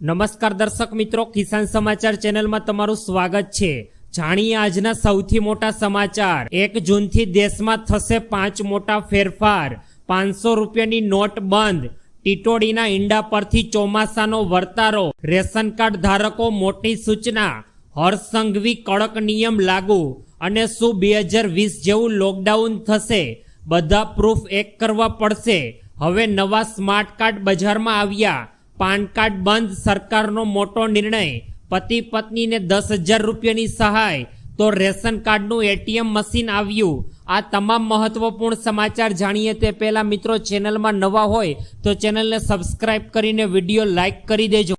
નમસ્કાર દર્શક મિત્રો, કિસાન સમાચાર ચેનલમાં તમારું સ્વાગત છે। જાણીએ આજના સૌથી મોટા સમાચાર। 1 જૂનથી દેશમાં થશે 5 મોટા ફેરફાર। 500 રૂપિયાની નોટ બંધ। ટીટોડીના ઈંડા પરથી ચોમાસાનો વર્તારો। રેશન કાર્ડ ધારકો મોટી સૂચના। હરસંઘવી કડક નિયમ લાગુ। અને શું 2020 જેવું લોકડાઉન થશે? બધા પ્રૂફ એક કરવા પડશે। હવે નવા સ્માર્ટ કાર્ડ બજારમાં આવ્યા। પાન કાર્ડ બંધ, સરકારનો મોટો નિર્ણય। પતિ પત્નીને 10,000 રૂપિયાની સહાય તો રેશન કાર્ડનું એટીએમ મશીન આવ્યું। આ તમામ મહત્વપૂર્ણ સમાચાર જાણીએ તે પહેલા મિત્રો, ચેનલમાં નવા હોય તો ચેનલને સબસ્ક્રાઇબ કરીને વિડીયો લાઇક કરી દેજો।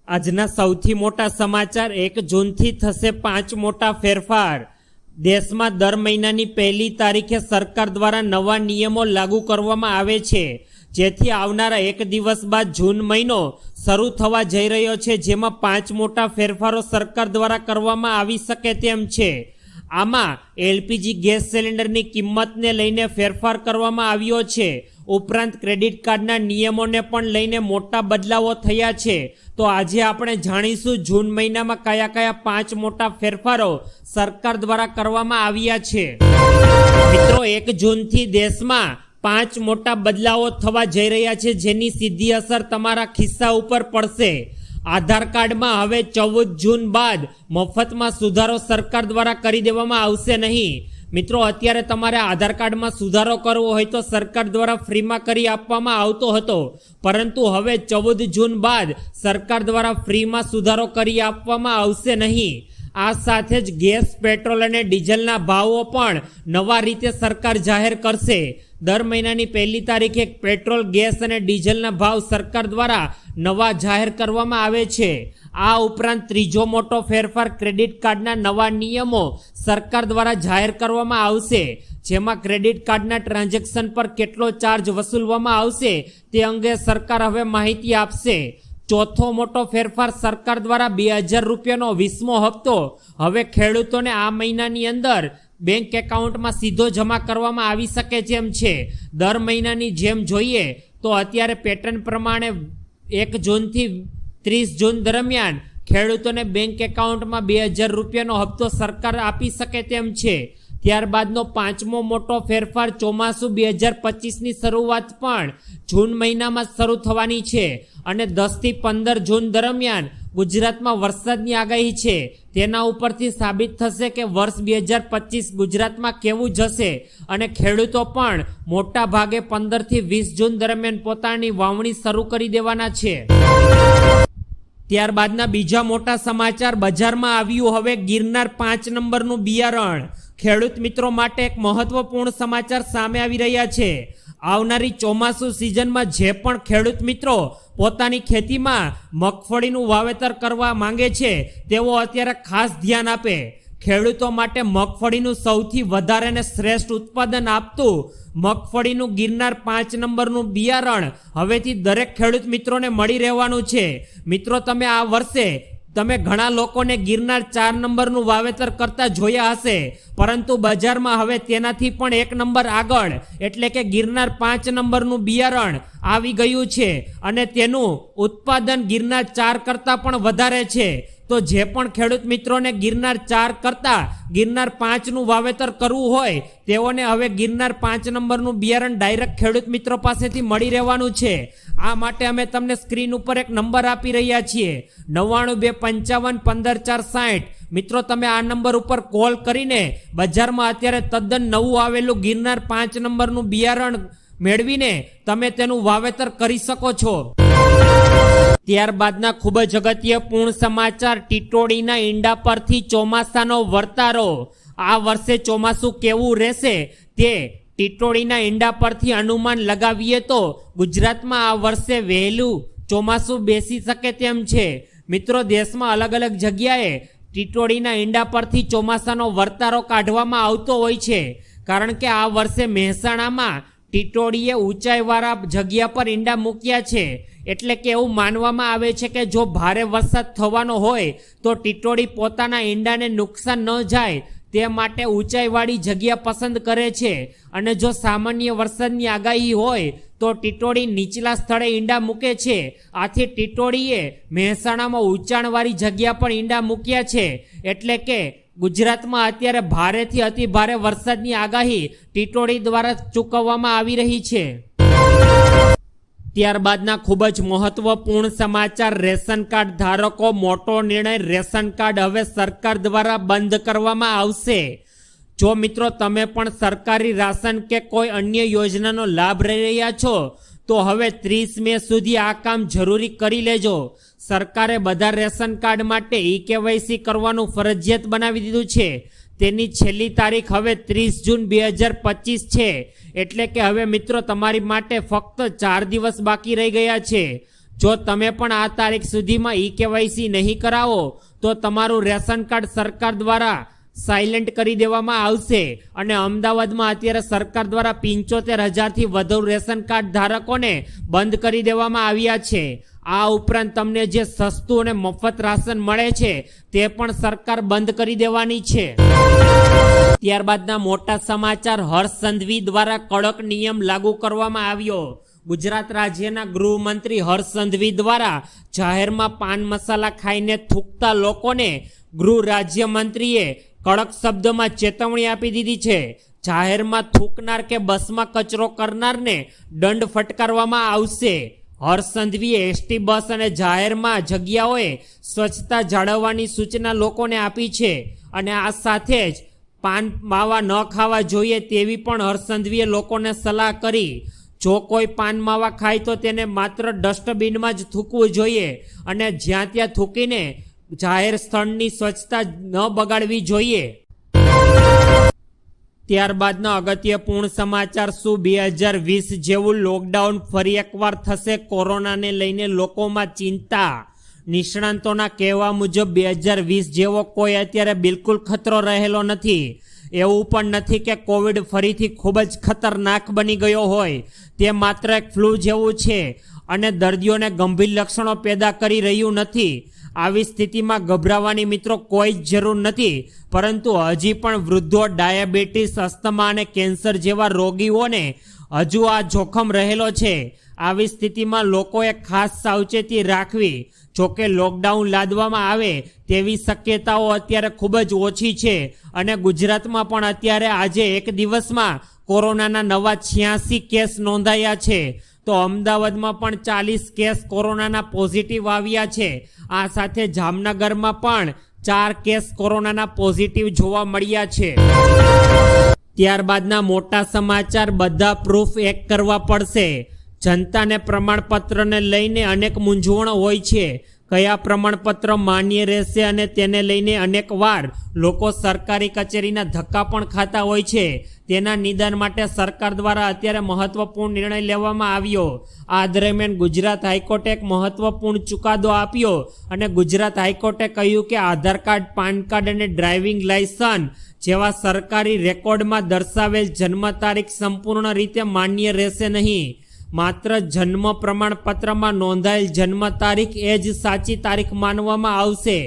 આજના સૌથી મોટા સમાચાર। 1 જૂનથી થશે 5 મોટા ફેરફાર। દેશમાં દર મહિનાની 1લી તારીખે સરકાર દ્વારા નવા નિયમો લાગુ કરવામાં આવે છે, જેથી આવનારા 1 દિવસ બાદ જૂન મહિનો શરૂ થવા જઈ રહ્યો છે, જેમાં 5 મોટા ફેરફારો સરકાર દ્વારા કરવામાં આવી શકે તેમ છે। આમાં એલપીજી ગેસ સિલિન્ડરની કિંમતને લઈને ફેરફાર કરવામાં આવ્યો છે। ઉપરાંત ક્રેડિટ કાર્ડના નિયમોને પણ લઈને મોટા બદલાવો થયા છે। તો આજે આપણે જાણીશું જૂન મહિનામાં કયા કયા 5 મોટા ફેરફારો સરકાર દ્વારા કરવામાં આવ્યા છે। મિત્રો, 1 જૂનથી દેશમાં 5 મોટા બદલાવો થવા જઈ રહ્યા છે, જેની સીધી અસર તમારા ખિસ્સા ઉપર પડશે। આધાર કાર્ડમાં હવે 14 જૂન બાદ મફતમાં સુધારો સરકાર દ્વારા કરી દેવામાં આવશે નહીં। મિત્રો, અત્યારે તમારે આધાર કાર્ડમાં સુધારો કરવો હોય તો સરકાર દ્વારા ફ્રીમાં કરી આપવામાં આવતો હતો, પરંતુ હવે 14 જૂન બાદ સરકાર દ્વારા ફ્રીમાં સુધારો કરી આપવામાં આવશે નહીં। આ સાથે જ ગેસ, પેટ્રોલ અને ડીઝલના ભાવો પણ નવા રીતે સરકાર જાહેર કરશે। દર મહિનાની 1લી તારીખે પેટ્રોલ, ગેસ અને ડીઝલના ભાવ સરકાર દ્વારા નવા જાહેર કરવામાં આવે છે। આ ઉપરાંત ત્રીજો મોટો ફેરફાર ક્રેડિટ કાર્ડના નવા નિયમો સરકાર દ્વારા જાહેર કરવામાં આવશે, જેમાં ક્રેડિટ કાર્ડના ટ્રાન્ઝેક્શન પર કેટલો ચાર્જ વસૂલવામાં આવશે તે અંગે સરકાર હવે માહિતી આપશે। ચોથો મોટો ફેરફાર સરકાર દ્વારા 2,000 રૂપિયાનો 20મો હપ્તો હવે ખેડૂતોને આ મહિનાની અંદર બેંક એકાઉન્ટમાં સીધો જમા કરવામાં આવી શકે તેમ છે। દર મહિનાની જેમ જોઈએ તો અત્યારે પેટર્ન પ્રમાણે 1 જૂનથી 30 જૂન દરમિયાન ખેડૂતોને બેંક એકાઉન્ટમાં 2,000 રૂપિયાનો હપ્તો સરકાર આપી શકે તેમ છે। ત્યારબાદનો 5મો મોટો ફેરફાર ચોમાસું 2025ની શરૂઆત પણ જૂન મહિનામાં શરૂ થવાની છે, અને 10થી 15 જૂન દરમિયાન ગુજરાતમાં વરસાદની આગાહી છે। તેના ઉપરથી સાબિત થશે કે વર્ષ 2025 ગુજરાતમાં કેવું જશે, અને ખેડૂતો પણ મોટા ભાગે 15થી 20 જૂન દરમિયાન પોતાની વાવણી શરૂ કરી દેવાના છે। ત્યારબાદના બીજા મોટા સમાચાર। બજારમાં આવ્યું હવે ગિરનાર 5 નંબરનું બિયારણ। ખેડૂત મિત્રો માટે એક મહત્વપૂર્ણ સમાચાર સામે આવી રહ્યા છે। આવનારી ચોમાસુ સિઝનમાં જે પણ ખેડૂત મિત્રો પોતાની ખેતીમાં મગફળીનું વાવેતર કરવા માંગે છે, તેઓ અત્યારે ખાસ ધ્યાન આપે। ખેડૂતો માટે મગફળીનું સૌથી વધારે અને શ્રેષ્ઠ ઉત્પાદન આપતું મગફળીનું ગિરનાર 5 નંબરનું બિયારણ હવેથી દરેક ખેડૂત મિત્રોને મળી રહેવાનું છે। મિત્રો, તમે આ વર્ષે ઘણા લોકોને ગિરનાર 4 નંબરનું વાવેતર કરતા જોયા હશે, પરંતુ બજારમાં હવે તેનાથી પણ 1 નંબર આગળ એટલે કે ગિરનાર 5 નંબરનું બિયારણ આવી ગયું છે, અને તેનું ઉત્પાદન ગિરનાર 4 કરતાં પણ વધારે છે। તો જે પણ ખેડૂત મિત્રોને ગિરનાર 4 કરતાં ગિરનાર 5નું વાવેતર કરવું હોય, તેઓને હવે ગિરનાર 5 નંબરનું બિયારણ ડાયરેક્ટ ખેડૂત મિત્રો પાસેથી મળી રહેવાનું છે। આ માટે અમે તમને સ્ક્રીન ઉપર એક નંબર આપી રહ્યા છીએ, 9925515460। મિત્રો, તમે આ નંબર ઉપર કોલ કરીને બજારમાં અત્યારે તદ્દન નવું આવેલું ગિરનાર 5 નંબરનું બિયારણ મેળવીને તમે તેનું વાવેતર કરી શકો છો। ત્યારબાદના ખૂબ જ અગત્યપૂર્ણ સમાચાર। ટીટોડીના ઈંડા પરથી ચોમાસાનો વર્તારો। આ વર્ષે ચોમાસું કેવું રહેશે તે ટીટોડીના ઈંડા પરથી અનુમાન લગાવીએ તો ગુજરાતમાં આ વર્ષે વહેલું ચોમાસું બેસી શકે તેમ છે। મિત્રો, દેશમાં અલગ અલગ જગ્યાએ ટીટોડીના ઈંડા પરથી ચોમાસાનો વર્તારો કાઢવામાં આવતો હોય છે, કારણ કે આ વર્ષે મહેસાણામાં ટીટોડીએ ઊંચાઈવાળા જગ્યા પર ઈંડા મૂક્યા છે। એટલે કે એવું માનવામાં આવે છે કે જો ભારે વરસાદ થવાનો હોય તો ટીટોડી પોતાના ઈંડાને નુકસાન ન જાય તે માટે ઊંચાઈવાળી જગ્યા પસંદ કરે છે અને જો સામાન્ય વરસાદની આગાહી હોય તો ટીટોડી નીચલા સ્થળે ઈંડા મૂકે છે. આથી ટીટોડીએ મહેસાણામાં ઊંચાણવાળી જગ્યા પર ઈંડા મૂક્યા છે. એટલે કે ગુજરાતમાં અત્યારે ભારેથી અતિ ભારે વરસાદની આગાહી ટીટોડી દ્વારા ચૂકવવામાં આવી રહી છે. ત્યારબાદના ખૂબ જ મહત્વપૂર્ણ સમાચાર, રેશન કાર્ડ ધારકો મોટો નિર્ણય, રેશન કાર્ડ હવે સરકાર દ્વારા બંધ કરવામાં આવશે. જો મિત્રો તમે પણ સરકારી રાશન કે કોઈ અન્ય યોજનાનો લાભ લઈ રહ્યા છો તો હવે 30 મે સુધી આ કામ જરૂરી કરી લેજો. સરકારે બધા રેશન કાર્ડ માટે KYC કરવાનું ફરજિયાત બનાવી દીધું છે. તેની છેલ્લી તારીખ હવે 30 જૂન 2025 છે. એટલે કે હવે મિત્રો તમારી માટે ફક્ત 4 દિવસ બાકી રહી ગયા છે. જો તમે પણ આ તારીખ સુધીમાં KYC નહીં કરાવો તો તમારું રેશન કાર્ડ સરકાર દ્વારા સાયલેન્ટ કરી દેવામાં આવશે. અને અમદાવાદમાં અત્યારે સરકાર દ્વારા 75,000થી વધુ રેશન કાર્ડ ધારકોને બંધ કરી દેવામાં આવ્યા છે. આ ઉપરાંત તમને જે સસ્તું અને મફત રાશન મળે છે તે પણ સરકાર બંધ કરી દેવાની છે. ત્યારબાદના મોટા સમાચાર, હર્ષ સંઘવી દ્વારા કડક નિયમ લાગુ કરવામાં આવ્યો. ગુજરાત રાજ્યના ગૃહમંત્રી હર્ષ સંઘવી દ્વારા જાહેરમાં પાન મસાલા ખાઈને થૂકતા લોકોને ગૃહ રાજ્યમંત્રીએ કડક શબ્દોમાં ચેતવણી આપી દીધી છે. જાહેરમાં થૂકનાર કે બસમાં કચરો કરનારને દંડ ફટકારવામાં આવશે. હર્ષ સંઘવીએ એસટી બસ અને જાહેરમાં જગ્યાઓએ સ્વચ્છતા જાળવવાની સૂચના લોકોને આપી છે. અને આ સાથે જ પાન માવા ન ખાવા જોઈએ તેવી પણ હર્ષ સંઘવીએ લોકોને સલાહ કરી. જો કોઈ પાન માવા ખાય તો તેને માત્ર ડસ્ટબિનમાં જ થૂકવું જોઈએ અને જ્યાં ત્યાં થૂકીને જાહેર સ્થળની સ્વચ્છતા ન બગાડવી જોઈએ. ત્યારબાદના અગત્યપૂર્ણ સમાચાર, શું 2020 જેવું લોકડાઉન ફરી એકવાર થશે? કોરોનાને લઈને લોકોમાં ચિંતા. નિષ્ણાંતોના કહેવા મુજબ 2020 જેવો કોઈ અત્યારે બિલકુલ ખતરો રહેલો નથી. એવું પણ નથી કે કોવિડ ફરીથી ખૂબ જ ખતરનાક બની ગયો હોય. તે માત્ર એક ફ્લૂ જેવું છે અને દર્દીઓને ગંભીર લક્ષણો પેદા કરી રહ્યું નથી. આવી સ્થિતિમાં ગભરાવાની મિત્રો કોઈ જ જરૂર નથી. પરંતુ હજી પણ વૃદ્ધો, ડાયાબિટીસ, અસ્થમા અને કેન્સર જેવા રોગીઓને હજુ આ જોખમ રહેલો છે. આવી સ્થિતિમાં લોકોએ ખાસ સાવચેતી રાખવી. જોકે લોકડાઉન લાદવામાં આવે તેવી શક્યતાઓ અત્યારે ખૂબ જ ઓછી છે. અને ગુજરાતમાં પણ અત્યારે આજે એક દિવસમાં કોરોનાના નવા 86 કેસ નોંધાયા છે. તો અમદાવાદમાં પણ 40 કેસ કોરોનાના પોઝિટિવ આવ્યા છે. આ સાથે જામનગરમાં પણ 4 કેસ કોરોનાના પોઝિટિવ જોવા મળ્યા છે. ત્યારબાદના મોટા સમાચાર, બધા પ્રૂફ એક કરવા પડશે. જનતાને પ્રમાણપત્રને લઈને અનેક મૂંઝવણ હોય છે. કયા પ્રમાણપત્ર માન્ય રહેશે અને તેને લઈને અનેક વાર લોકો સરકારી કચેરીના ધક્કા પણ ખાતા હોય છે. તેના નિદાન માટે સરકાર દ્વારા અત્યારે મહત્વપૂર્ણ નિર્ણય લેવામાં આવ્યો. આ દરમિયાન ગુજરાત હાઈકોર્ટે એક મહત્વપૂર્ણ ચુકાદો આપ્યો અને ગુજરાત હાઈકોર્ટે કહ્યું કે આધાર કાર્ડ, પાન કાર્ડ અને ડ્રાઇવિંગ લાયસન્સ જેવા સરકારી રેકોર્ડમાં દર્શાવેલ જન્મ તારીખ સંપૂર્ણ રીતે માન્ય રહેશે નહીં. માત્ર જન્મ પ્રમાણપત્રમાં નોંધાયેલ જન્મ તારીખ એ જ સાચી તારીખ માનવામાં આવશે.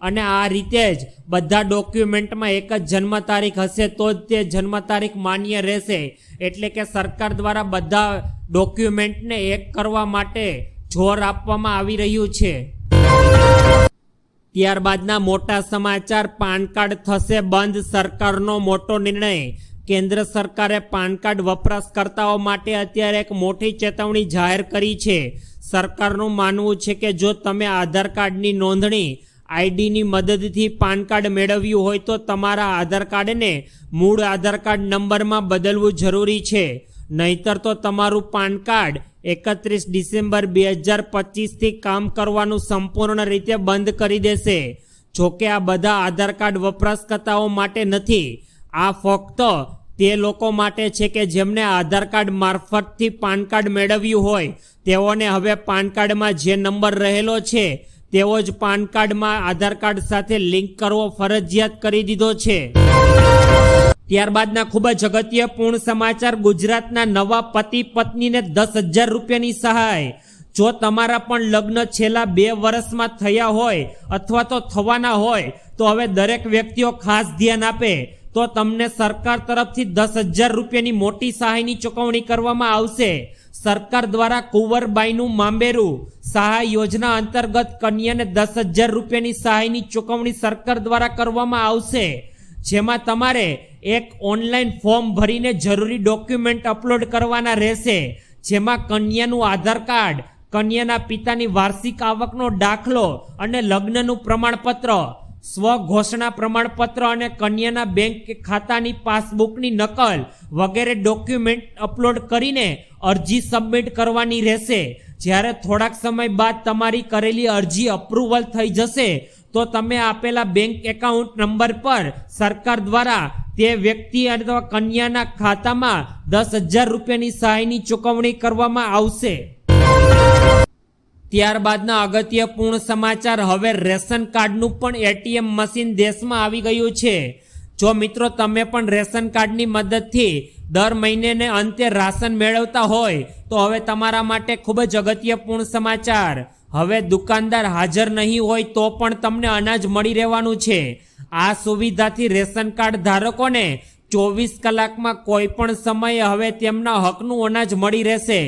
અને આ રીતે જ બધા ડોક્યુમેન્ટમાં એક જ જન્મ તારીખ હશે તો જ તે જન્મ તારીખ માન્ય રહેશે. એટલે કે સરકાર દ્વારા બધા ડોક્યુમેન્ટને એક કરવા માટે જોર આપવામાં આવી રહ્યું છે. ત્યારબાદના મોટા સમાચાર, પાન કાર્ડ થશે બંધ, સરકારનો મોટો નિર્ણય. કેન્દ્ર સરકારે પાન કાર્ડ વપરાશકર્તાઓ માટે અત્યારે એક મોટી ચેતવણી જાહેર કરી છે. સરકારનું માનવું છે કે જો તમે આધાર કાર્ડની નોંધણી આઈડીની મદદથી પાન કાર્ડ મેળવ્યું હોય તો તમારા આધાર કાર્ડને મૂળ આધાર કાર્ડ નંબરમાં બદલવું જરૂરી છે. નહીતર તો તમારું પાન કાર્ડ 31 ડિસેમ્બર 2025થી કામ કરવાનું સંપૂર્ણ રીતે બંધ કરી દેશે. જોકે આ બધા આધાર કાર્ડ વપરાશકર્તાઓ માટે નથી. આ ફક્ત તે લોકો માટે છે કે જેમને આધાર કાર્ડ મારફતથી પાન કાર્ડ મેળવ્યું હોય. તેઓને હવે પાન કાર્ડમાં જે નંબર રહેલો છે તેવો જ પાન કાર્ડમાં આધાર કાર્ડ સાથે લિંક કરવો ફરજિયાત કરી દીધો છે. ત્યારબાદના ખૂબ જ અગત્યપૂર્ણ સમાચાર, ગુજરાતના નવા પતિ પત્નીને 10,000 રૂપિયાની સહાય. જો તમારા પણ લગ્ન છેલ્લા 2 વર્ષમાં થયા હોય અથવા તો થવાના હોય તો હવે દરેક વ્યક્તિઓ ખાસ ધ્યાન આપે. તો તમને સરકાર તરફથી 10,000 રૂપિયાની મોટી સહાયની ચૂકવણી કરવામાં આવશે. સરકાર દ્વારા કુંવરબાઈનું મામેરું સહાય યોજના અંતર્ગત કન્યાને 10,000 રૂપિયાની સહાયની ચૂકવણી સરકાર દ્વારા કરવામાં આવશે, જેમાં તમારે એક ઓનલાઈન ફોર્મ ભરીને જરૂરી ડોક્યુમેન્ટ અપલોડ કરવાના રહેશે, જેમાં કન્યાનું આધાર કાર્ડ, કન્યાના પિતાની વાર્ષિક આવકનો દાખલો અને લગ્નનું પ્રમાણપત્ર, સ્વઘોષણા પ્રમાણપત્ર અને કન્યાના બેંક ખાતાની પાસબુકની નકલ વગેરે ડોક્યુમેન્ટ અપલોડ કરીને અરજી સબમિટ કરવાની રહેશે. જ્યારે થોડાક સમય બાદ તમારી કરેલી અરજી અપ્રુવલ થઈ જશે તો તમે આપેલા બેંક એકાઉન્ટ નંબર પર સરકાર દ્વારા તે વ્યક્તિ અથવા કન્યાના ખાતામાં 10,000 રૂપિયાની સહાયની ચૂકવણી કરવામાં આવશે. ત્યારબાદના અગત્યપૂર્ણ સમાચાર. હવે રેશન કાર્ડનું પણ એટીએમ મશીન દેશમાં આવી ગયું છે. જો મિત્રો તમે પણ રેશન કાર્ડની મદદથી દર મહિને અંતે રાશન મેળવતા હોય તો હવે તમારા માટે ખૂબ જ અગત્યપૂર્ણ સમાચાર. હવે દુકાનદાર હાજર નહીં હોય તો પણ તમને અનાજ મળી રહેવાનું છે. આ સુવિધાથી રેશન કાર્ડ ધારકોને 24 કલાકમાં કોઈ પણ સમયે હવે તેમના હકનું અનાજ મળી રહેશે.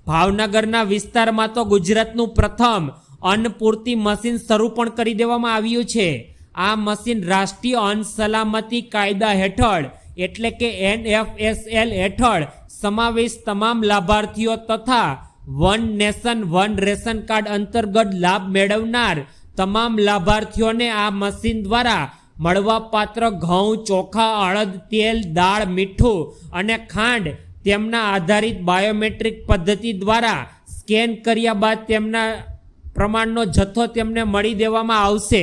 ભાવનગરના વિસ્તારમાં તો ગુજરાતનું પ્રથમ અન્નપૂર્તિ મશીન શરૂ પણ કરી દેવામાં આવ્યું છે. આ મશીન રાષ્ટ્રીય અન્ન સલામતી કાયદા હેઠળ એટલે કે NFSL હેઠળ સમાવેશ તમામ લાભાર્થીઓ તથા one nation one ration card અંતર્ગત લાભ મેળવનાર તમામ લાભાર્થીઓને આ મશીન દ્વારા મળવાપાત્ર ઘઉં, ચોખા, અડદ, તેલ, દાળ, મીઠું અને ખાંડ તેમના આધારિત બાયોમેટ્રિક પદ્ધતિ દ્વારા સ્કેન કર્યા બાદ તેમના પ્રમાણનો જથ્થો તેમને મળી દેવામાં આવશે.